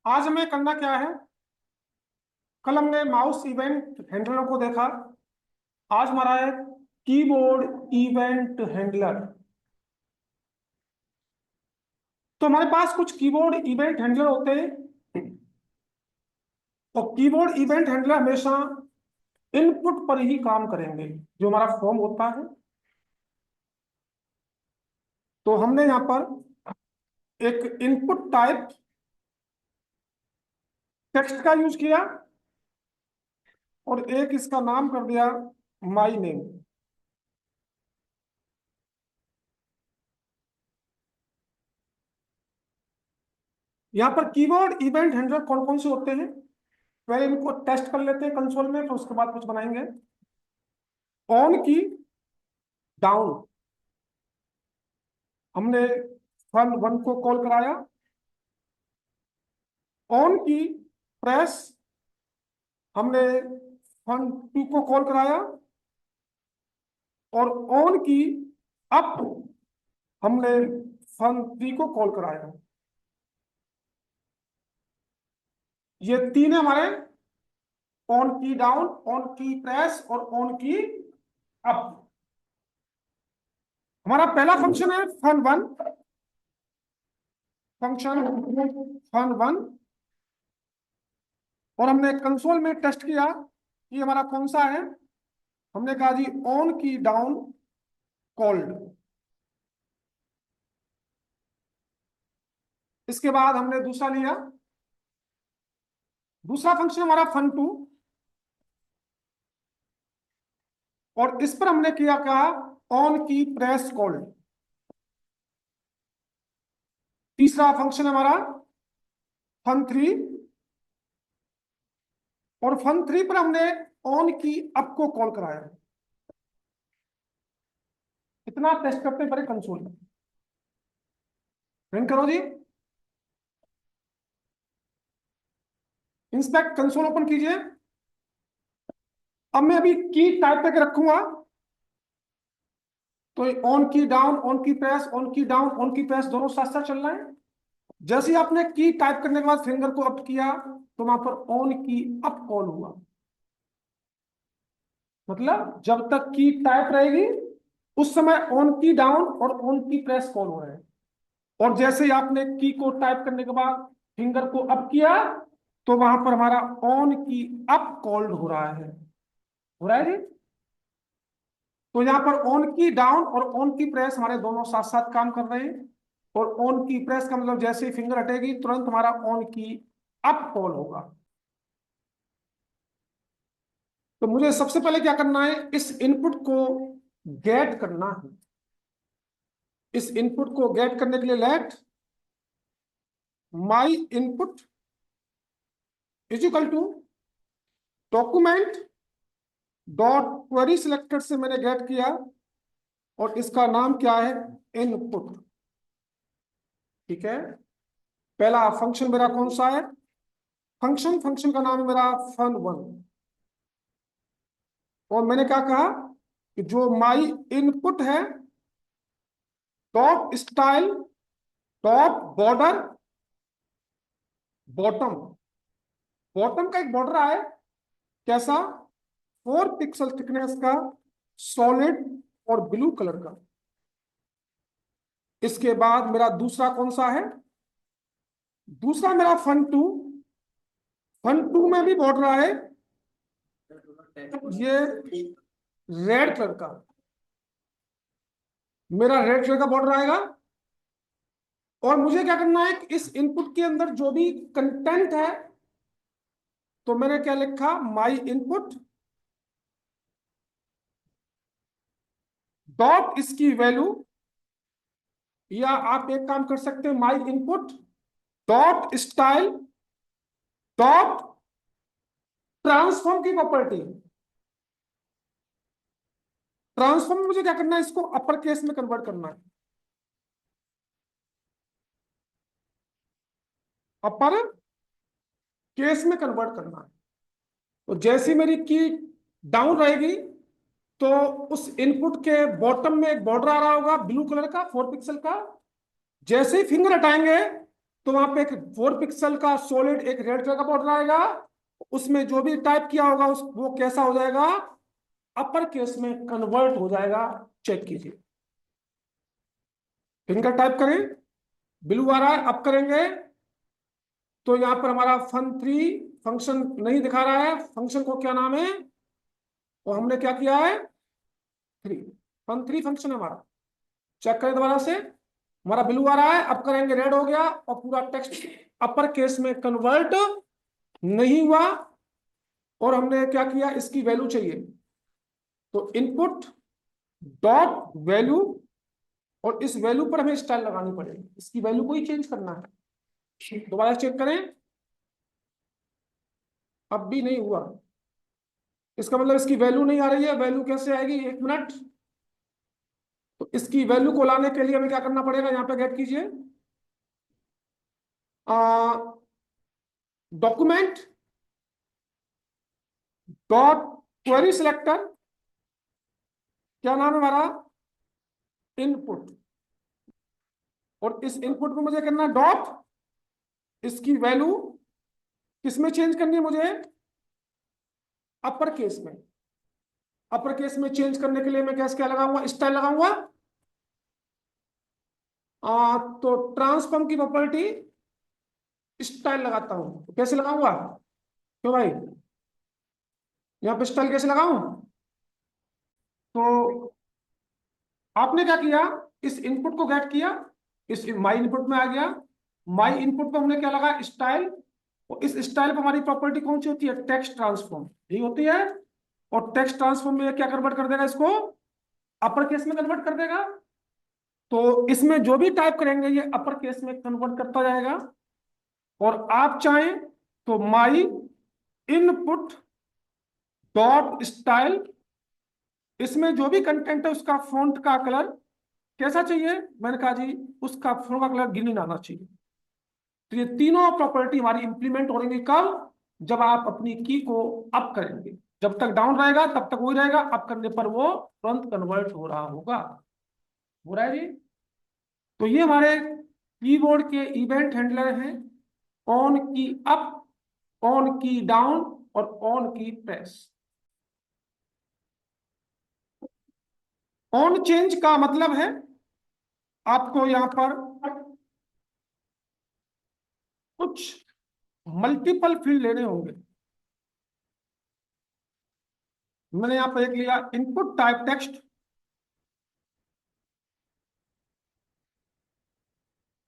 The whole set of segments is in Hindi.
आज हमें करना क्या है। कल हमने माउस इवेंट हैंडलर को देखा। आज हमारा है कीबोर्ड इवेंट हैंडलर। तो हमारे पास कुछ कीबोर्ड इवेंट हैंडलर होते हैं और कीबोर्ड इवेंट हैंडलर हमेशा इनपुट पर ही काम करेंगे। जो हमारा फॉर्म होता है, तो हमने यहाँ पर एक इनपुट टाइप टेक्स्ट का यूज किया और एक इसका नाम कर दिया माई नेम। यहाँ पर कीबोर्ड इवेंट हैंडलर कौन कौन से होते हैं, पहले इनको टेस्ट कर लेते हैं कंसोल में, तो उसके बाद कुछ बनाएंगे। ऑन की डाउन, हमने फन वन को कॉल कराया। ऑन की प्रेस, हमने फन टू को कॉल कराया। और ऑन की अप, हमने फन थ्री को कॉल कराया। ये तीन है हमारे, on key down, on key press और ऑन की अप। हमारा पहला फंक्शन है fun one, function fun one. और हमने कंसोल में टेस्ट किया कि हमारा कौन सा है। हमने कहा जी ऑन की डाउन कॉल्ड। इसके बाद हमने दूसरा लिया, दूसरा फंक्शन हमारा फन टू, और इस पर हमने किया कहा ऑन की प्रेस कॉल्ड। तीसरा फंक्शन हमारा फन थ्री, और फन थ्री पर हमने ऑन की अप को कॉल कराया। इतना टेस्ट करते पहले कंसोल में। रन करो जी, इंस्पेक्ट कंसोल ओपन कीजिए। अब मैं अभी की टाइप करके रखूंगा, तो on key down, on key press, on key down, on key press दोनों साथ साथ चल रहा है। जैसे ही आपने की टाइप करने के बाद फिंगर को अप किया, तो वहां पर ऑन की अप कॉल हुआ। मतलब जब तक की टाइप रहेगी उस समय ऑन की डाउन और ऑन की प्रेस कॉल हो रहा है। और जैसे ही आपने की को टाइप करने के बाद फिंगर को अप किया, तो वहां पर हमारा ऑन की अप कॉल्ड हो रहा है। हो रहा है जी। तो यहाँ पर ऑन की डाउन और ऑन की प्रेस हमारे दोनों साथ साथ काम कर रहे हैं। और ऑन की प्रेस का मतलब जैसे ही फिंगर हटेगी तुरंत हमारा ऑन की अप कॉल होगा। तो मुझे सबसे पहले क्या करना है, इस इनपुट को गेट करना है। इस इनपुट को गेट करने के लिए let my input is equal to document dot query selected से मैंने गेट किया, और इसका नाम क्या है, इनपुट। ठीक है, पहला फंक्शन मेरा कौन सा है, फंक्शन का नाम है मेरा फन वन। और मैंने क्या कहा कि जो माई इनपुट है, top style, top border, bottom. Bottom का एक बॉर्डर आए, कैसा, 4 पिक्सल थिकनेस का, सॉलिड और ब्लू कलर का। इसके बाद मेरा दूसरा कौन सा है, दूसरा मेरा फन टू। फन टू में भी बॉर्डर आए, ये रेड कलर का, मेरा रेड कलर का बॉर्डर आएगा। और मुझे क्या करना है कि इस इनपुट के अंदर जो भी कंटेंट है, तो मैंने क्या लिखा, माई इनपुट डॉट इसकी वैल्यू, या आप एक काम कर सकते हैं, माई input dot style dot transform की प्रॉपर्टी। ट्रांसफॉर्म में मुझे क्या करना है, इसको अपर केस में कन्वर्ट करना है। अपर केस में कन्वर्ट करना है। तो जैसी मेरी की डाउन रहेगी, तो उस इनपुट के बॉटम में एक बॉर्डर आ रहा होगा ब्लू कलर का, 4 पिक्सल का। जैसे ही फिंगर हटाएंगे, तो वहां पे एक 4 पिक्सल का सॉलिड एक रेड कलर का बॉर्डर आएगा, उसमें जो भी टाइप किया होगा वो कैसा हो जाएगा, अपर केस में कन्वर्ट हो जाएगा। चेक कीजिए, फिंगर टाइप करें, ब्लू आ रहा है, अब करेंगे तो यहां पर हमारा fun3 फंक्शन नहीं दिखा रहा है, फंक्शन को क्या नाम है, और हमने क्या किया है, 3, fun3 फंक्शन है हमारा। चेक करें दोबारा से, हमारा ब्लू आ रहा है, अब करेंगे रेड हो गया, और पूरा टेक्स्ट अपर केस में कन्वर्ट नहीं हुआ। और हमने क्या किया, इसकी वैल्यू चाहिए, तो इनपुट डॉट वैल्यू, और इस वैल्यू पर हमें स्टाइल लगानी पड़ेगी, इसकी वैल्यू को ही चेंज करना है। दोबारा चेक करें, अब भी नहीं हुआ, इसका मतलब इसकी वैल्यू नहीं आ रही है। वैल्यू कैसे आएगी, 1 मिनट। तो इसकी वैल्यू को लाने के लिए हमें क्या करना पड़ेगा, यहां पे गेट कीजिए, डॉक्यूमेंट डॉट क्वेरी सिलेक्टर, क्या नाम है हमारा, इनपुट। और इस इनपुट को मुझे करना डॉट, इसकी वैल्यू किसमें चेंज करनी है मुझे, अपर केस में। अपर केस में चेंज करने के लिए मैं क्या लगाऊंगा, स्टाइल लगाऊंगा। तो ट्रांसफॉर्म की प्रॉपर्टी स्टाइल लगाता हूं, तो कैसे लगाऊंगा, क्यों भाई, यहाँ पे स्टाइल कैसे लगाऊं। तो आपने क्या किया, इस इनपुट को गेट किया, इस माई इनपुट में आ गया, माई इनपुट पे हमने क्या लगा, स्टाइल। और इस स्टाइल पे हमारी प्रॉपर्टी कौन सी होती है, टेक्स्ट ट्रांसफॉर्म, यही होती है। और टेक्स्ट ट्रांसफॉर्म में क्या कन्वर्ट कर देगा, इसको अपर केस में कन्वर्ट कर देगा। तो इसमें जो भी टाइप करेंगे ये अपर केस में कन्वर्ट करता जाएगा। और आप चाहें तो माई इनपुट डॉट स्टाइल, इसमें जो भी कंटेंट है उसका फॉन्ट का कलर कैसा चाहिए, मैंने कहा जी उसका फॉन्ट का कलर ग्रीन आना चाहिए। तो ये तीनों प्रॉपर्टी हमारी इंप्लीमेंट हो रही कब, जब आप अपनी की को अप करेंगे। जब तक डाउन रहेगा तब तक वही रहेगा, अप करने पर वो तुरंत कन्वर्ट हो रहा होगा। हो रहा है जी। तो ये हमारे कीबोर्ड के इवेंट हैंडलर हैं, on key up, on key down, और on key press. On change का मतलब है आपको यहां पर कुछ मल्टीपल फील्ड लेने होंगे। मैंने यहां पर एक लिया इनपुट टाइप टेक्स्ट,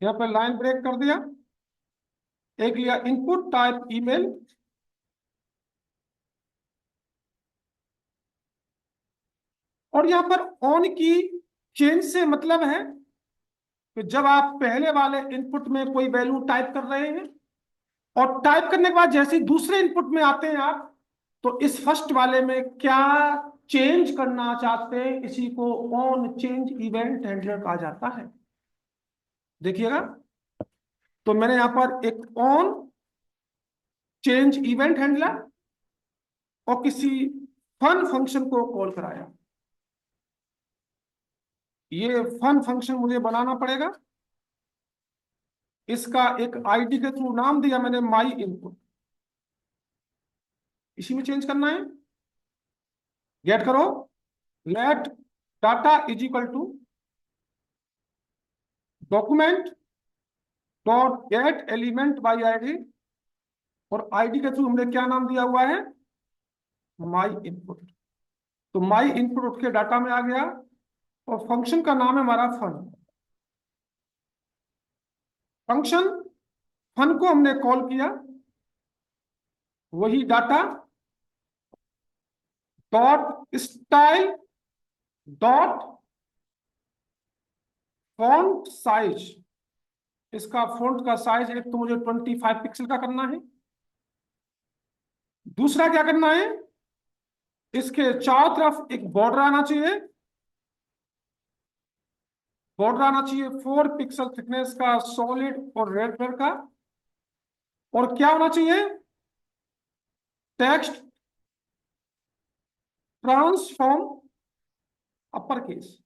यहां पर लाइन ब्रेक कर दिया। एक लिया इनपुट टाइप ईमेल, और यहां पर ऑन की चेंज से मतलब है कि जब आप पहले वाले इनपुट में कोई वैल्यू टाइप कर रहे हैं, और टाइप करने के बाद जैसे ही दूसरे इनपुट में आते हैं आप, तो इस फर्स्ट वाले में क्या चेंज करना चाहते हैं, इसी को ऑन चेंज इवेंट हैंडलर कहा जाता है। देखिएगा, तो मैंने यहां पर एक ऑन चेंज इवेंट हैंडलर और किसी फन फंक्शन को कॉल कराया। ये फन फंक्शन मुझे बनाना पड़ेगा, इसका एक आईडी के थ्रू नाम दिया मैंने माई इनपुट, इसी में चेंज करना है। गेट करो, let data is equal to document dot get element by ID, और आईडी के थ्रू हमने क्या नाम दिया हुआ है, माई इनपुट। तो माई इनपुट उठ के डाटा में आ गया, और फंक्शन का नाम है हमारा फन। फंक्शन फन को हमने कॉल किया, वही data dot style dot font size, इसका फॉन्ट का साइज एक तो मुझे 25 पिक्सल का करना है। दूसरा क्या करना है, इसके चारों तरफ एक बॉर्डर आना चाहिए, बॉर्डर आना चाहिए 4 पिक्सल थिकनेस का सॉलिड और रेड कलर का। और क्या होना चाहिए, टेक्स्ट ट्रांसफॉर्म अपर केस,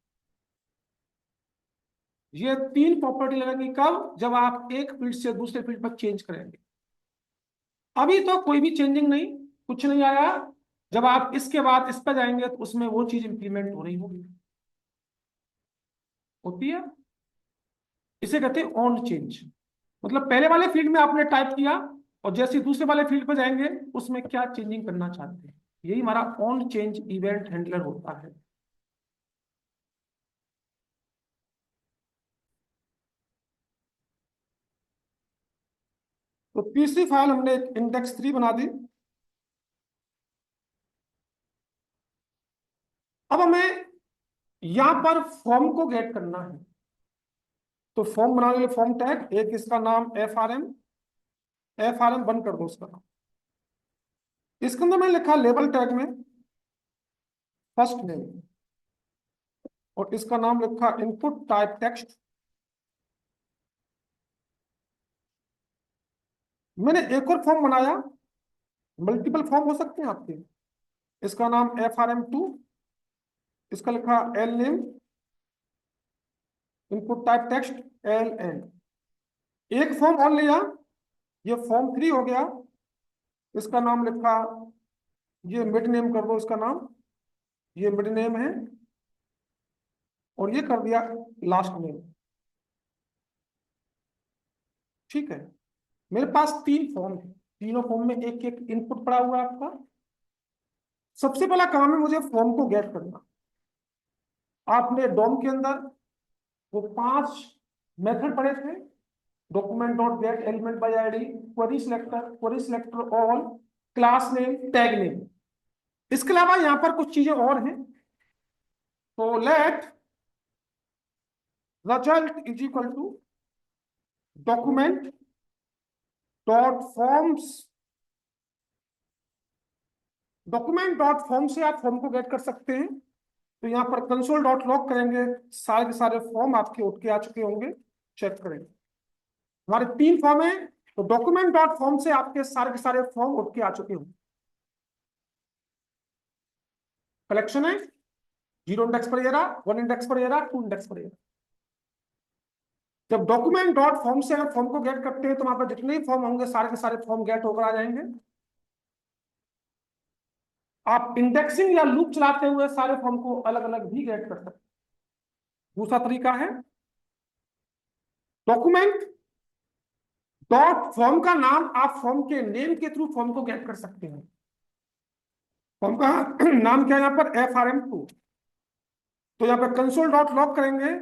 ये तीन प्रॉपर्टी लगेंगी कब? जब आप एक फील्ड से दूसरे फील्ड पर चेंज करेंगे। अभी तो कोई भी चेंजिंग नहीं, कुछ नहीं आया। जब आप इसके बाद इस पर जाएंगे तो उसमें वो चीज इंप्लीमेंट हो रही होगी, होती है। इसे कहते हैं ऑन चेंज। मतलब पहले वाले फील्ड में आपने टाइप किया, और जैसे ही दूसरे वाले फील्ड पर जाएंगे उसमें क्या चेंजिंग करना चाहते हैं, यही हमारा ऑन चेंज इवेंट हैंडलर होता है। तो तीसरी फाइल हमने एक इंडेक्स 3 बना दी। अब हमें यहां पर फॉर्म को गेट करना है। तो फॉर्म बनाने के लिए फॉर्म टैग, एक इसका नाम एफ आर एम बंद कर दो उसका नाम। इसके अंदर मैंने लिखा लेबल टैग में फर्स्ट नेम, और इसका नाम लिखा इनपुट टाइप टेक्स्ट। मैंने एक और फॉर्म बनाया, मल्टीपल फॉर्म हो सकते हैं आपके। इसका नाम FRM2, इसका लिखा L name, input type text LN। एक फॉर्म और लिया, ये फॉर्म 3 हो गया। इसका नाम लिखा, ये मिड नेम कर दो इसका नाम, ये मिड नेम है, और ये कर दिया लास्ट नेम। ठीक है। मेरे पास 3 फॉर्म है, तीनों फॉर्म में एक एक इनपुट पड़ा हुआ है आपका। सबसे पहला काम है मुझे फॉर्म को गेट करना। आपने डॉम के अंदर वो 5 मेथड पढ़े थे, document dot get element by ID, query selector all, class name, tag name. इसके अलावा यहां पर कुछ चीजें और हैं। तो let result is equal to document dot forms. Document dot form से आप फॉर्म को गेट कर सकते हैं। तो यहाँ पर कंसोल डॉट लॉग करेंगे, सारे के सारे फॉर्म आपके उठ के आ चुके होंगे। चेक करेंगे, हमारे 3 फॉर्म है। तो डॉक्यूमेंट डॉट फॉर्म से आपके सारे के सारे फॉर्म उठ के आ चुके होंगे। कलेक्शन है, 0 इंडेक्स पर ये रहा, 1 इंडेक्स पर ये रहा, 2 इंडेक्स पर ये रहा। जब डॉक्यूमेंट डॉट फॉर्म से अगर फॉर्म को गेट करते हैं तो वहां पर जितने भी फॉर्म होंगे सारे के सारे फॉर्म गेट होकर आ जाएंगे। आप इंडेक्सिंग या लूप चलाते हुए सारे फॉर्म को अलग अलग भी गेट कर सकते हैं। दूसरा तरीका है डॉक्यूमेंट डॉट फॉर्म का नाम, आप फॉर्म के नेम के थ्रू फॉर्म को गेट कर सकते हैं। फॉर्म का नाम क्या है यहाँ पर? FRM2। तो यहाँ पे कंसोल डॉट लॉग करेंगे,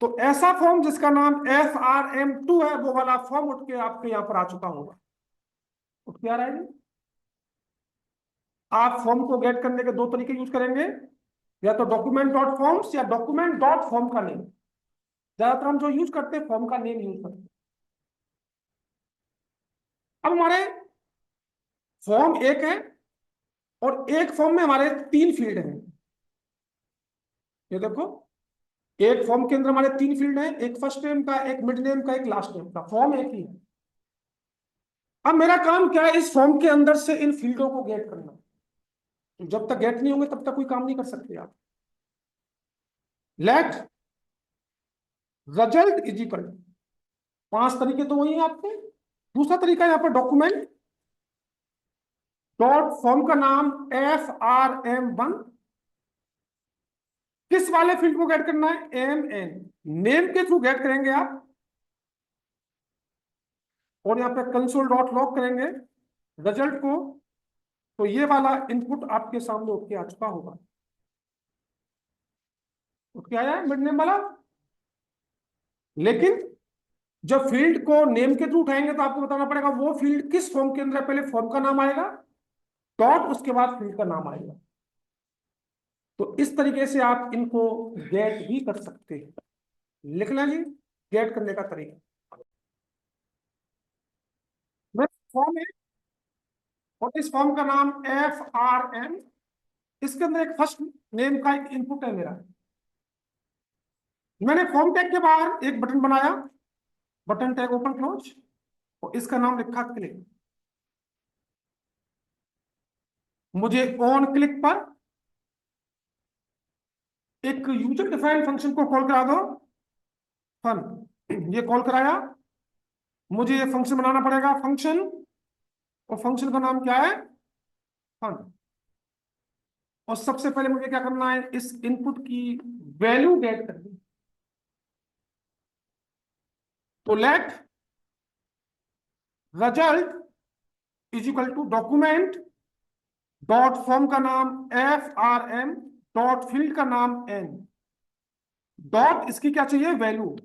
तो ऐसा फॉर्म जिसका नाम FRM2 है वो वाला फॉर्म उठ के आपके यहाँ पर आ चुका होगा। उठ के आ रहा है। आप फॉर्म को गेट करने के 2 तरीके यूज करेंगे, या तो डॉक्यूमेंट डॉट फॉर्म्स या डॉक्यूमेंट डॉट फॉर्म का नेम। ज्यादातर हम जो यूज करते हैं फॉर्म का नेम यूज करते हैं। अब हमारे फॉर्म एक है, और एक फॉर्म में हमारे 3 फील्ड हैं। ये देखो, एक फॉर्म के अंदर हमारे 3 फील्ड हैं, एक फर्स्ट नेम का, एक मिड नेम का, एक लास्ट नेम का। फॉर्म एक ही है। अब मेरा काम क्या है? इस फॉर्म के अंदर से इन फील्डों को गेट करना। तो जब तक गेट नहीं होंगे तब तक कोई काम नहीं कर सकते आप। लेट रिजल्ट इज इक्वल, 5 तरीके तो वही है आपके। दूसरा तरीका यहाँ पर डॉक्यूमेंट डॉट फॉर्म का नाम FRM1। किस वाले फील्ड को गेट करना है? MN, नेम के थ्रू गेट करेंगे आप। और यहाँ पे कंसोल डॉट लॉग करेंगे रिजल्ट को, तो ये वाला इनपुट आपके सामने उठ के आ चुका होगा। उठ के आया है मिड नेम वाला। लेकिन जब फील्ड को नेम के थ्रू उठाएंगे तो आपको बताना पड़ेगा वो फील्ड किस फॉर्म के अंदर। पहले फॉर्म का नाम आएगा, डॉट, उसके बाद फील्ड का नाम आएगा। तो इस तरीके से आप इनको गेट भी कर सकते हैं। लिखना जी, गेट करने का तरीका। फॉर्म है, और इस फॉर्म का नाम FRM। इसके अंदर एक फर्स्ट नेम का एक इनपुट है मेरा। मैंने फॉर्म टैग के बाहर एक बटन बनाया, बटन टैग ओपन क्लोज, और इसका नाम लिखा क्लिक। मुझे ऑन क्लिक पर एक यूजर डिफाइंड फंक्शन को कॉल करा दो, फन, ये कॉल कराया, मुझे ये फंक्शन बनाना पड़ेगा फंक्शन, और फंक्शन का नाम क्या है, फन। और सबसे पहले मुझे क्या करना है, इस इनपुट की वैल्यू गेट करनी। तो let result is equal to document dot form का नाम FRM डॉट फील्ड का नाम N डॉट इसकी क्या चाहिए, वैल्यू।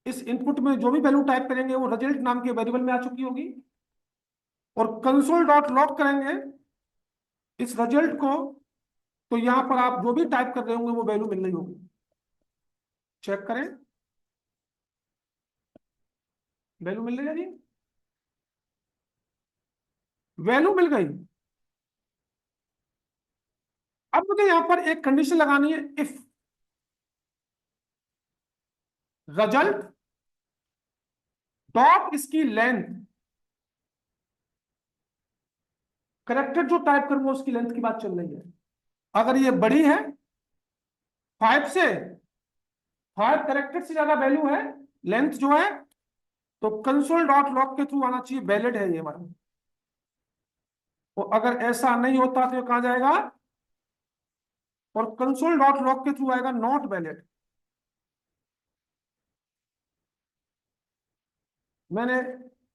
इस इनपुट में जो भी वैल्यू टाइप करेंगे वो रिजल्ट नाम के वेरिएबल में आ चुकी होगी, और कंसोल डॉट लॉग करेंगे इस रिजल्ट को, तो यहां पर आप जो भी टाइप कर रहे होंगे वो वैल्यू मिल रही होगी। चेक करें, वैल्यू मिल रही है जी, वैल्यू मिल गई। अब मुझे यहां पर एक कंडीशन लगानी है, इफ रिजल्ट डॉट इसकी लेंथ, करेक्टर जो टाइप करूंगा उसकी लेंथ की बात चल रही है। अगर ये बड़ी है 5 से, 5 करेक्टर से ज्यादा वैल्यू है, लेंथ जो है, तो कंसोल डॉट लॉग के थ्रू आना चाहिए, वैलिड है ये हमारा। और अगर ऐसा नहीं होता तो ये कहां जाएगा, और कंसोल डॉट लॉग के थ्रू आएगा नॉट वैलिड। मैंने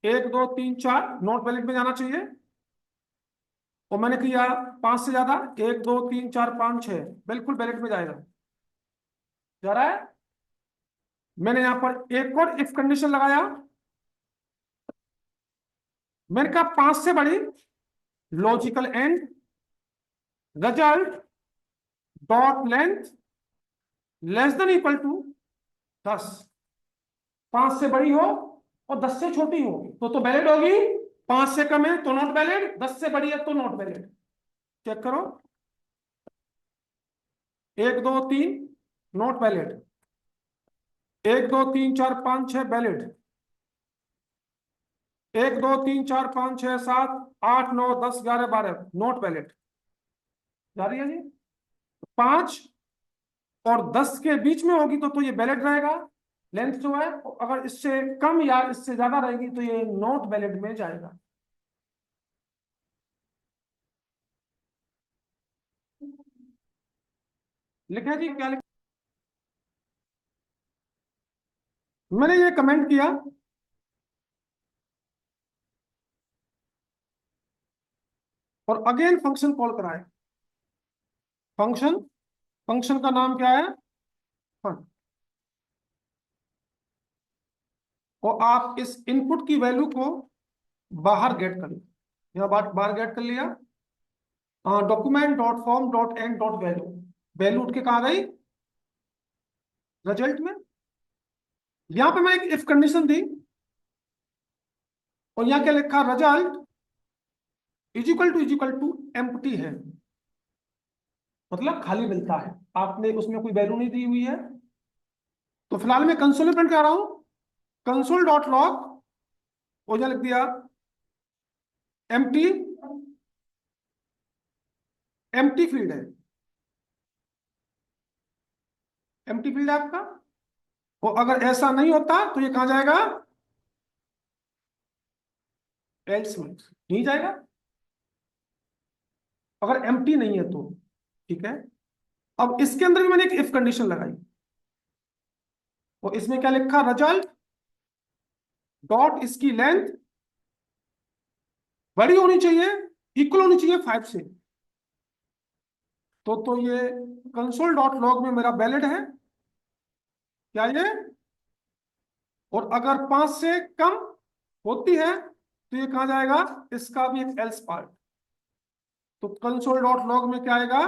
1 2 3 4 नॉट वैलिड में जाना चाहिए, और मैंने किया 5 से ज्यादा, 1 2 3 4 5 6 बिल्कुल वैलिड में जाएगा, जा रहा है। मैंने यहां पर एक और इफ कंडीशन लगाया, मैंने कहा 5 से बड़ी, logical and result dot length less than equal to 10। 5 से बड़ी हो और 10 से छोटी हो तो वैलिड होगी, 5 से कम है तो नॉट वैलिड, 10 से बड़ी है तो नॉट वैलिड। चेक करो, 1 2 3 not valid, 1 2 3 4 5 6 valid, 1 2 3 4 5 6 7 8 9 10 11 12 not valid. जा रही है जी, 5 और 10 के बीच में होगी तो ये वैलिड रहेगा लेंथ जो है, अगर इससे कम या इससे ज्यादा रहेगी तो ये नॉट वैलिड में जाएगा। लिखा जी, क्या लिखा, मैंने ये कमेंट किया, और अगेन फंक्शन कॉल कराए, फंक्शन, फंक्शन का नाम क्या है, फन। और आप इस इनपुट की वैल्यू को बाहर गेट कर लो, यहाँ बाहर गेट कर लिया, document dot form dot and dot value, value उठ के कहा गई, रिजल्ट में। यहां पे मैं एक इफ कंडीशन दी, और यहां क्या लिखा, result is equal to empty है, मतलब खाली मिलता है, आपने उसमें कोई वैल्यू नहीं दी हुई है। तो फिलहाल मैं कंसोल में प्रिंट कर रहा हूं, कंसोल डॉट लॉग, और यहां लिख दिया एम्प्टी, एम्प्टी फील्ड है, एम्प्टी फील्ड है आपका। और अगर ऐसा नहीं होता तो ये कहां जाएगा, एल्स में नहीं जाएगा, अगर एम्प्टी नहीं है तो। ठीक है, अब इसके अंदर भी मैंने एक इफ कंडीशन लगाई, और इसमें क्या लिखा, रिजल्ट डॉट इसकी लेंथ बड़ी होनी चाहिए, इक्वल होनी चाहिए 5 से। तो ये कंसोल डॉट लॉग में मेरा वैलिड है क्या ये, और अगर 5 से कम होती है तो ये कहा जाएगा, इसका भी एक एल्स पार्ट। तो कंसोल डॉट लॉग में क्या आएगा,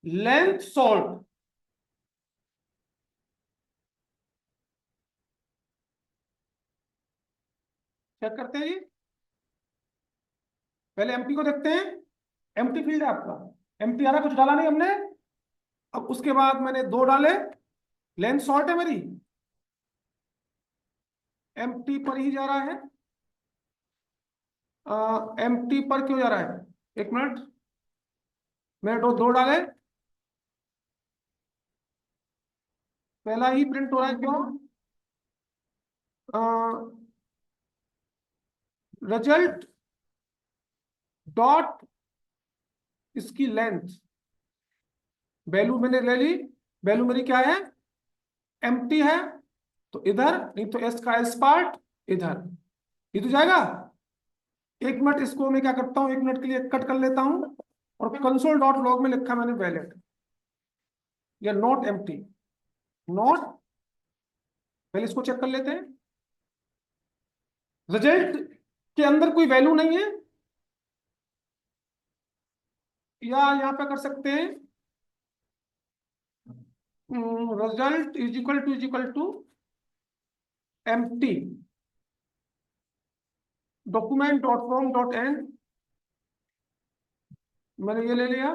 लेंथ सॉल्व। चेक करते हैं जी, पहले एम्प्टी को देखते हैं, एम्प्टी फील्ड है आपका, एम्प्टी आ रहा, कुछ डाला नहीं हमने। अब उसके बाद मैंने 2 डाले, लेंथ सॉल्ट है मेरी, एम्प्टी पर ही जा रहा है, एम्प्टी पर क्यों जा रहा है, एक मिनट, मैंने 2 डाले, पहला ही प्रिंट हो रहा है, क्यों? रिजल्ट डॉट इसकी लेंथ, वैल्यू मैंने ले ली, वैल्यू मेरी क्या है, एम्प्टी है, तो इधर, नहीं तो एस का एस पार्ट इधर, ये तो जाएगा। एक मिनट, इसको मैं क्या करता हूँ, एक मिनट के लिए कट कर लेता हूँ, और कंसोल डॉट लॉग में लिखा मैंने वैलिड या नॉट एम्प्टी, नॉट, पहले इसको चेक कर लेते हैं। रिजल्ट के अंदर कोई वैल्यू नहीं है, या यहाँ पे कर सकते हैं result is equal to empty document dot form dot and, मैंने ये ले लिया,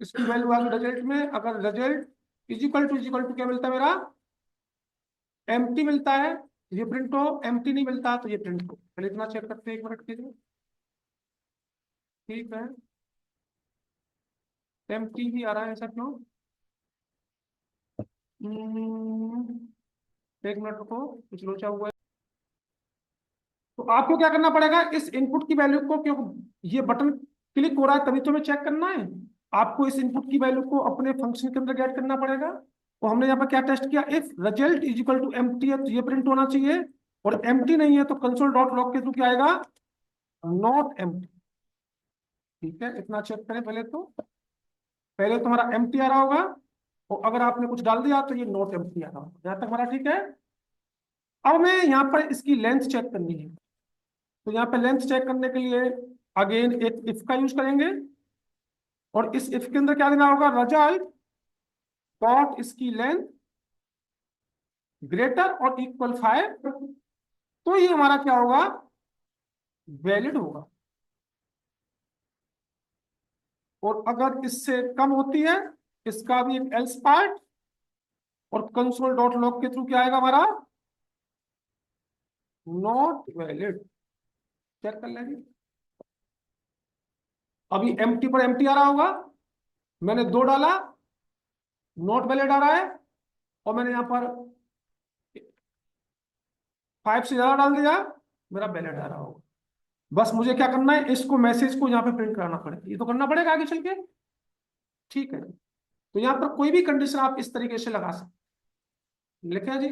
इसकी वैल्यू आ गई रिजल्ट में। अगर रिजल्ट इज इक्वल टू क्या मिलता है मेरा, एम्प्टी मिलता है, ये प्रिंट हो, एम्प्टी नहीं मिलता तो ये प्रिंट हो। पहले इतना चेक करते हैं, एक मिनट कीजिए। ठीक है, एम्प्टी ही आ रहा है, ऐसा क्यों? एक मिनट रुको, कुछ लोचा हुआ है। तो आपको क्या करना पड़ेगा, इस इनपुट की वैल्यू को, क्योंकि ये बटन क्लिक हो रहा है तभी तो हमें चेक करना है, आपको इस इनपुट की वैल्यू को अपने फंक्शन के अंदर गेट करना पड़ेगा। तो हमने यहाँ पर क्या टेस्ट किया, if result is equal to empty है तो ये प्रिंट होना चाहिए, और एम्प्टी नहीं है तो कंसोल डॉट लॉग के थ्रू क्या आएगा, नॉट एम्प्टी। ठीक है, इतना चेक करें पहले तो, पहले तो हमारा एम्प्टी आ रहा होगा, और अगर आपने कुछ डाल दिया तो ये नॉट एम्प्टी आ रहा होगा, यहाँ तक हमारा ठीक है। अब हमें यहाँ पर इसकी लेंथ चेक करनी है, तो यहाँ पे लेंथ चेक करने के लिए अगेन एक इफ का यूज करेंगे, और इस इफ के अंदर क्या देना होगा, रिजल्ट डॉट इसकी लेंथ ग्रेटर और इक्वल 5, तो ये हमारा क्या होगा, वैलिड होगा। और अगर इससे कम होती है, इसका भी एक एल्स पार्ट, और कंसोल डॉट लॉग के थ्रू क्या आएगा हमारा, नॉट वैलिड। चेक कर लेंगे, अभी एम्प्टी पर एम्प्टी आ रहा होगा, मैंने 2 डाला, नॉट वैलिड आ रहा है, और मैंने यहाँ पर 5 से ज्यादा डाल दिया, मेरा वैलिड आ रहा होगा। बस मुझे क्या करना है, इसको मैसेज को यहाँ पे प्रिंट कराना पड़ेगा, ये तो करना पड़ेगा आगे चल के। ठीक है, तो यहाँ पर कोई भी कंडीशन आप इस तरीके से लगा सकते, लिखा है जी।